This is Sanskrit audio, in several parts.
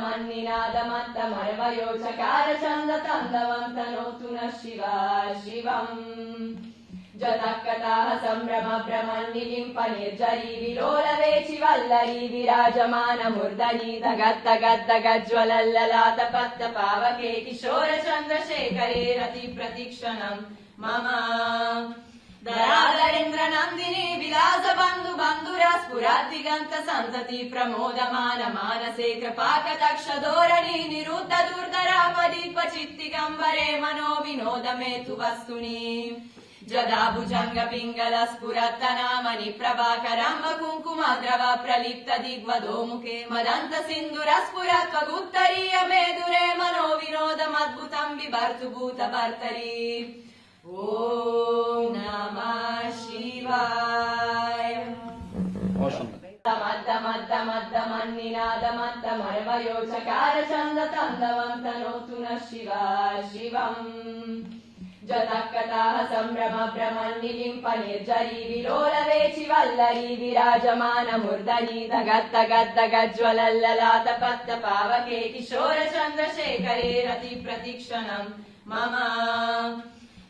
मन्निनादमत्तमर्वयोचकार छन्दतन्दवन्तनोतु नः शिवा शिवम् जतः कथाः सम्भ्रम भ्रमन्निलिम्प निर्जरी विलोलवेचि वल्लरी विराजमानमुर्दरी दगद्दगद्दगज्ज्वलल्ललाट पत्तपावके किशोर चन्द्रशेखरे रति प्रतिक्षणम् मम धराधरेन्द्र नन्दिनी विलास बन्धु बन्धुरा स्फुरद्दिगन्त सन्तति प्रमोदमान मानसे कृपाकटाक्ष धोरणी निरुद्ध दुर्धरापदीप चित्तिगम्बरे मनो विनोद मे तु वस्तुनि जदा भुजङ्ग पिङ्गल स्फुरत्तनामनि प्रभाकरम्ब कुङ्कुमद्रव प्रलिप्त दिग्वधो मुखे मदन्त सिन्धुर स्फुरत्वगुत्तरीय मेदुरे मनो विनोदमद्भुतम् बिभर्तु भूतभर्तरी ॐ नमः शिवाय मद्दमद्दमद्दमन्निनादमत्तमर्वयोचकार छन्दतन्दवन्तनोतु नः शिवा शिवम् जतः कथाः सम्भ्रम भ्रमन्निलिम्प निर्जरी विलोलवेचि वल्लरी विराजमानमुर्दरी दगद्दगद्दगज्ज्वलल्ललाट पत्तपावके किशोर चन्द्रशेखरे रति प्रतिक्षणम् मम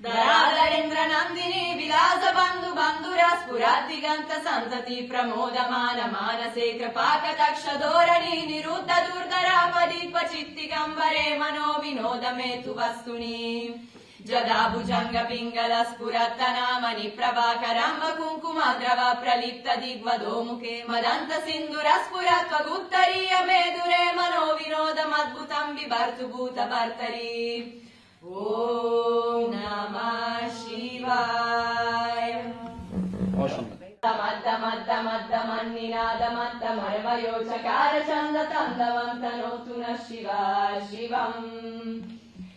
धराधरेन्द्र नन्दिनी विलास बन्धु बन्धुरा स्फुरद्दिगन्त सन्तति प्रमोदमान मानसे कृपाकटाक्ष धोरणी निरुद्ध दुर्धरापदीप चित्तिगम्बरे मनो विनोद मे तु वस्तुनि जदा भुजङ्ग पिङ्गल स्फुरत्तनामनि प्रभाकरम्ब कुङ्कुमद्रव प्रलिप्त दिग्वधो मुखे मदन्त सिन्धुर स्फुरत्वगुत्तरीय मेदुरे मनो विनोदमद्भुतम् बिभर्तु भूतभर्तरी ॐ नमः शिवाय मद्दमद्दमद्दमन्निनादमत्तमर्वयोचकार छन्दतन्दवन्तनोतु नः शिवा शिवम्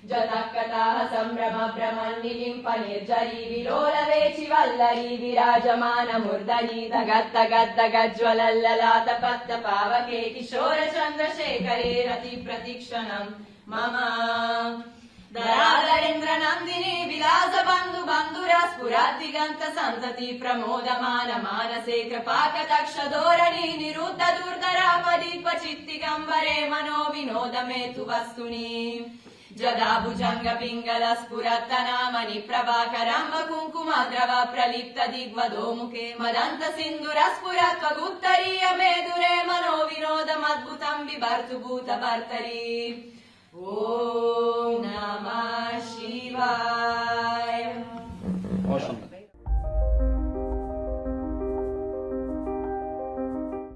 जतः कथाः सम्भ्रम भ्रमन्निलिम्प निर्जरी विलोलवेचि वल्लरी विराजमानमुर्दरी दगद्दगद्दगज्ज्वलल्ललाट पत्तपावके किशोर चन्द्रशेखरे रति प्रतिक्षणम् मम धराधरेन्द्र नन्दिनी विलास बन्धु बन्धुरा स्फुरद्दिगन्त सन्तति प्रमोदमान मानसे कृपाकटाक्ष धोरणी निरुद्ध दुर्धरापदीप चित्तिगम्बरे मनो विनोद मे तु वस्तुनि जदा भुजङ्ग पिङ्गल स्फुरत्तनामनि प्रभाकरम्ब कुङ्कुमद्रव प्रलिप्त दिग्वधो मुखे मदन्त सिन्धुर स्फुरत्वगुत्तरीय मेदुरे मनो विनोदमद्भुतम् बिभर्तु भूतभर्तरी ॐ नमः शिवाय।